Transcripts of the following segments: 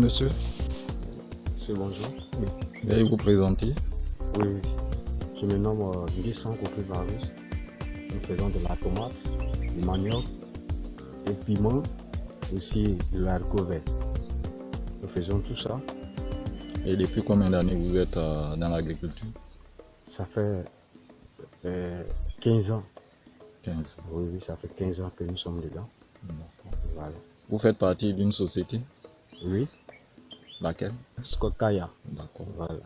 monsieur. C'est bonjour. Oui. Veuillez vous présenter. Oui. Je me nomme Nguessan Kofi Varus. Nous faisons de la tomate, du manioc, des piments, aussi de l'haricot vert. Nous faisons tout ça. Et depuis combien d'années vous êtes dans l'agriculture? Ça fait 15 ans. 15. Oui, ça fait 15 ans que nous sommes dedans. Voilà. Vous faites partie d'une société? Oui. Laquelle? Skokaya. D'accord. Voilà.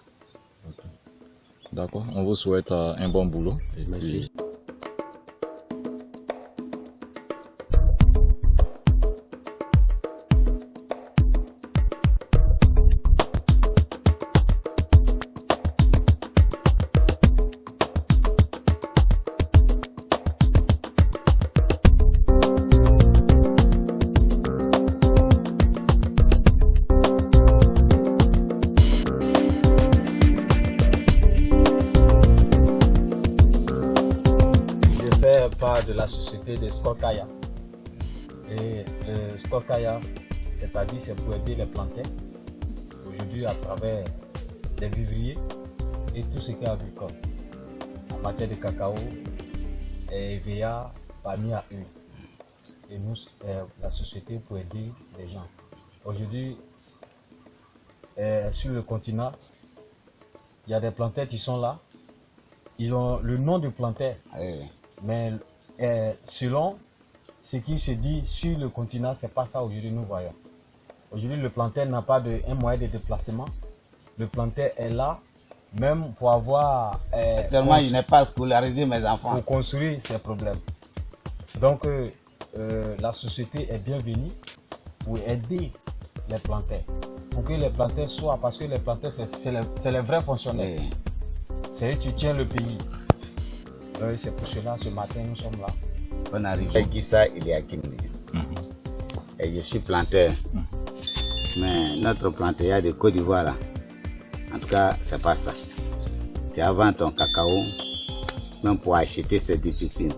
Okay. D'accord. On vous souhaite un bon boulot. Et merci. Puis... Part de la société de Skokaya. Et Skokaya, c'est-à-dire c'est pour aider les plantains aujourd'hui à travers les vivriers et tout ce qui est agricole en matière de cacao, EVA, palmier à huile. Et nous, la société pour aider les gens. Aujourd'hui, sur le continent, il y a des plantains qui sont là. Ils ont le nom du plantain. Mais selon ce qui se dit sur le continent, c'est pas ça aujourd'hui nous voyons. Aujourd'hui, le plantain n'a pas un moyen de déplacement. Le plantain est là, même pour avoir... Actuellement, il n'est pas scolarisé, mes enfants. Pour construire ses problèmes. Donc, la société est bienvenue pour aider les plantains. Pour que les plantains soient... Parce que les plantains, c'est les vrais fonctionnaires. Oui. C'est eux qui tiennent le pays. C'est pour cela, ce matin, nous sommes là. On arrive à Guissa, il y a Kim. Et je suis planteur. Mais notre planteur de Côte d'Ivoire, là, en tout cas, c'est pas ça. Tu as vendu ton cacao, même pour acheter, c'est difficile.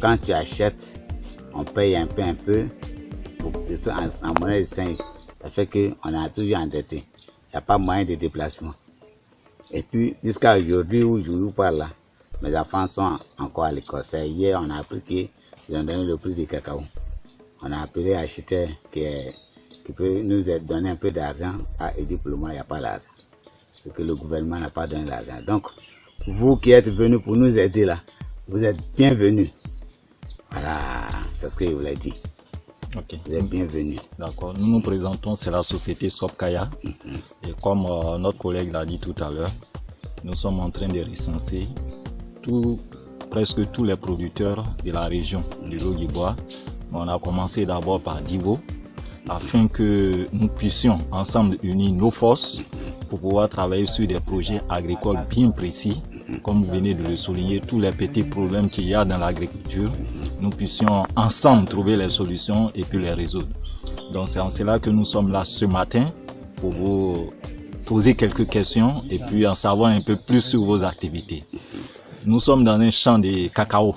Quand tu achètes, on paye un peu, en monnaie de change. Ça fait qu'on est toujours endetté. Il n'y a pas moyen de déplacement. Et puis, jusqu'à aujourd'hui, où je vous parle là, mes enfants sont encore à l'école. Hier, on a appris qu'ils ont donné le prix du cacao. On a appelé acheteur qui peut nous donner un peu d'argent. Et dit pour le moment, il n'y a pas l'argent. Parce que le gouvernement n'a pas donné l'argent. Donc, vous qui êtes venus pour nous aider là, vous êtes bienvenus. Voilà, c'est ce que je voulais dire. Okay. Vous êtes bienvenus. D'accord. Nous nous présentons, c'est la société Skokaya. Et comme notre collègue l'a dit tout à l'heure, nous sommes en train de recenser presque tous les producteurs de la région de l'Ogibois. On a commencé d'abord par Divo, afin que nous puissions ensemble unir nos forces pour pouvoir travailler sur des projets agricoles bien précis. Comme vous venez de le souligner, tous les petits problèmes qu'il y a dans l'agriculture, nous puissions ensemble trouver les solutions et puis les résoudre. Donc c'est en cela que nous sommes là ce matin pour vous poser quelques questions et puis en savoir un peu plus sur vos activités. Nous sommes dans un champ de cacao.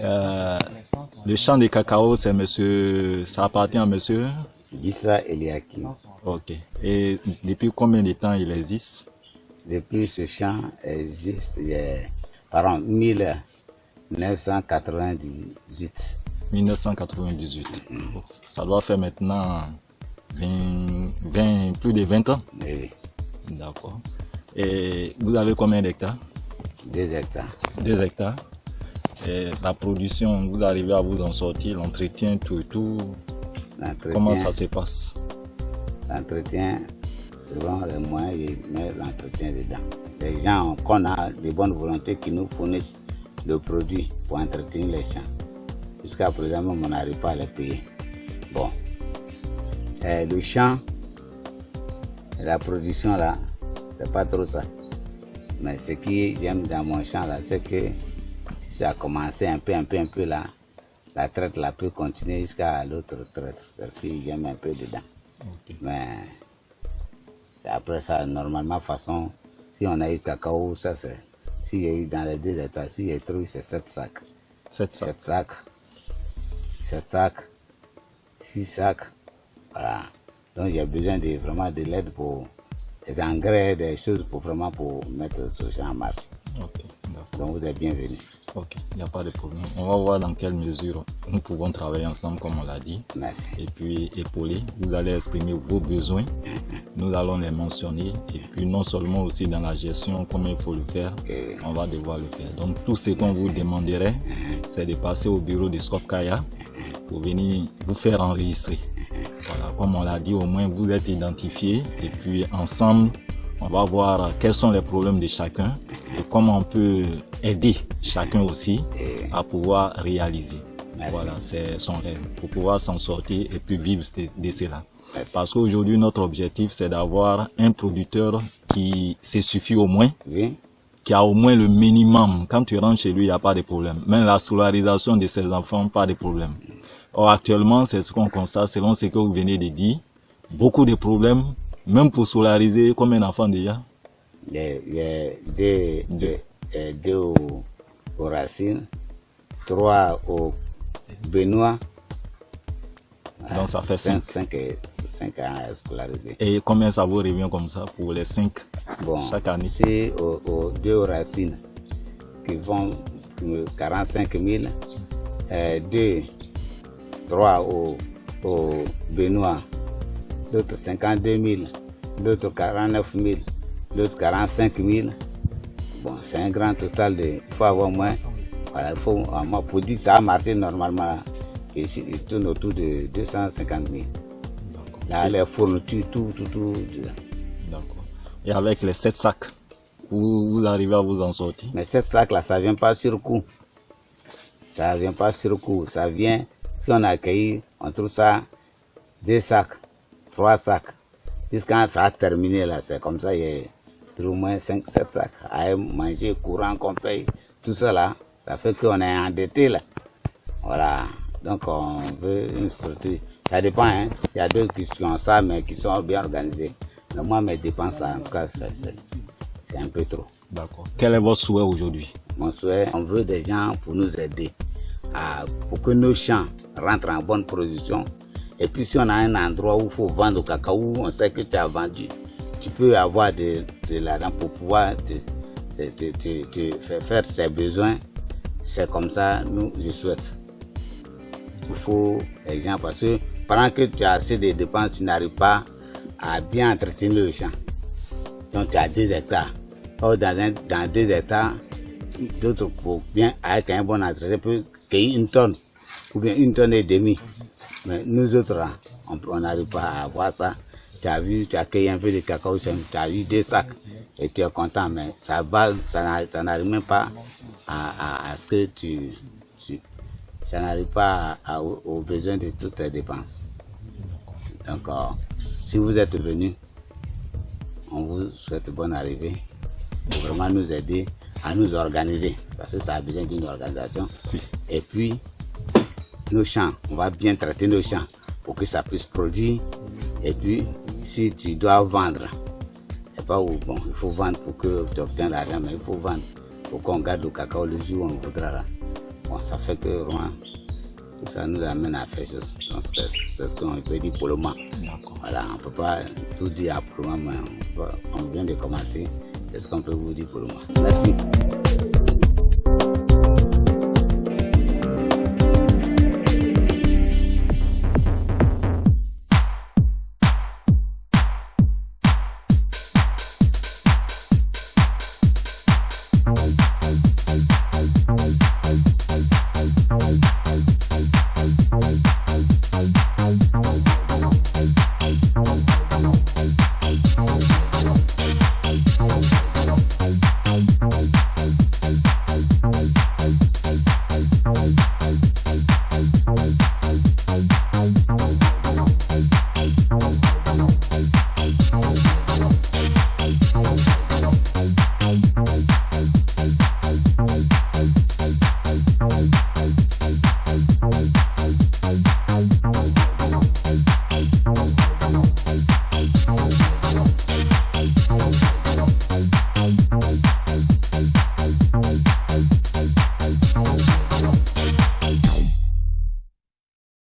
Le champ de cacao, ça appartient à monsieur Guissa Eliaki. Ok. Et depuis combien de temps il existe? Depuis ce champ existe, par 1998. 1998. Ça doit faire maintenant plus de 20 ans. Oui. D'accord. Et vous avez combien d'hectares? 2 hectares. 2 hectares. Et la production, vous arrivez à vous en sortir, l'entretien, tout et tout. Comment ça se passe? L'entretien, selon les moyens, je mets l'entretien dedans. Les gens qu'on a de bonne volonté qui nous fournissent le produit pour entretenir les champs. Jusqu'à présent, on n'arrive pas à les payer. Bon. Le champ, la production là, c'est pas trop ça. Mais ce que j'aime dans mon champ là, c'est que si ça a commencé un peu là, la traite là peut continuer jusqu'à l'autre traite. C'est ce que j'aime un peu dedans. Okay. Mais après ça, normalement, façon, si on a eu cacao, ça c'est, s'il y a eu dans les 2 hectares, s'il y a eu, c'est 7 sacs. 7 sacs. 7 sacs, 6 sacs, voilà. Donc il y a besoin vraiment de l'aide pour des engrais, des choses pour mettre ce champ en marche. Ok, d'accord. Donc vous êtes bienvenus. Ok, il n'y a pas de problème. On va voir dans quelle mesure nous pouvons travailler ensemble, comme on l'a dit. Merci. Et puis épauler. Vous allez exprimer vos besoins. Nous allons les mentionner. Et puis non seulement aussi dans la gestion, comment il faut le faire, on va devoir le faire. Donc tout ce qu'on vous demanderait, c'est de passer au bureau de Skop Kaya pour venir vous faire enregistrer. Voilà, comme on l'a dit, au moins vous êtes identifiés. Et puis ensemble, on va voir quels sont les problèmes de chacun et comment on peut aider chacun aussi à pouvoir réaliser. Merci. Voilà, c'est son rêve, pour pouvoir s'en sortir et puis vivre de cela. Merci. Parce qu'aujourd'hui, notre objectif, c'est d'avoir un producteur qui se suffit au moins, Oui. qui a au moins le minimum. Quand tu rentres chez lui, il n'y a pas de problème. Même la scolarisation de ses enfants, pas de problème. Or, actuellement, c'est ce qu'on constate, selon ce que vous venez de dire, beaucoup de problèmes. Même pour solariser comme un enfant déjà. Il y a deux aux Racines, 3 au Benoît. Donc ça fait 5. 5 à scolariser. Et combien ça vous revient comme ça pour les 5 chaque année? C'est aux 2 aux Racines qui font 45 000. 3 au Benoît. L'autre 52 000, l'autre 49 000, l'autre 45 000. Bon, c'est un grand total de... Il faut avoir moins. Voilà, il faut, pour dire que ça a marché normalement, il tourne autour de 250 000. Là, les fournitures, tout. D'accord. Et avec les 7 sacs, vous arrivez à vous en sortir? Mais 7 sacs là, ça ne vient pas sur coup. Ça ne vient pas sur coup. Ça vient, si on accueille, on trouve ça 2 sacs. 3 sacs. Jusqu'à ça a terminé là, c'est comme ça, il y a au moins 5-7 sacs. À manger courant qu'on paye, tout ça là, ça fait qu'on est endetté là. Voilà. Donc on veut une structure. Ça dépend, hein. Il y a d'autres qui ont ça, mais qui sont bien organisés. Mais moi, mes dépenses, en tout cas, c'est un peu trop. D'accord. Quel est votre souhait aujourd'hui? Mon souhait, on veut des gens pour nous aider, pour que nos champs rentrent en bonne production. Et puis si on a un endroit où il faut vendre au cacao, on sait que tu as vendu, tu peux avoir de l'argent pour pouvoir te faire ses besoins. C'est comme ça, je souhaite. Il faut les gens, parce que pendant que tu as assez de dépenses, tu n'arrives pas à bien entretenir le champ. Donc tu as 2 hectares. Or, dans 2 hectares, d'autres pour bien, avec un bon entretien, peut cueillir 1 tonne ou bien 1 tonne et demie. Mais nous autres, là, on n'arrive pas à avoir ça. Tu as vu, tu as cueilli un peu de cacao, tu as eu 2 sacs et tu es content, mais ça n'arrive même pas à ce que ça n'arrive pas aux besoins de toutes tes dépenses. Donc, si vous êtes venus, on vous souhaite bonne arrivée pour vraiment nous aider à nous organiser, parce que ça a besoin d'une organisation. Et puis, nos champs, on va bien traiter nos champs pour que ça puisse produire. Et puis, si tu dois vendre, et pas où, bon, il faut vendre pour que tu obtiennes l'argent, mais il faut vendre pour qu'on garde le cacao le jour où on voudra là. Bon, ça fait que vraiment, tout ça nous amène à faire chose. Donc, c'est ce qu'on peut dire pour le moment. Voilà, on ne peut pas tout dire pour le moment, mais on vient de commencer. C'est ce qu'on peut vous dire pour le moment. Merci. Bye.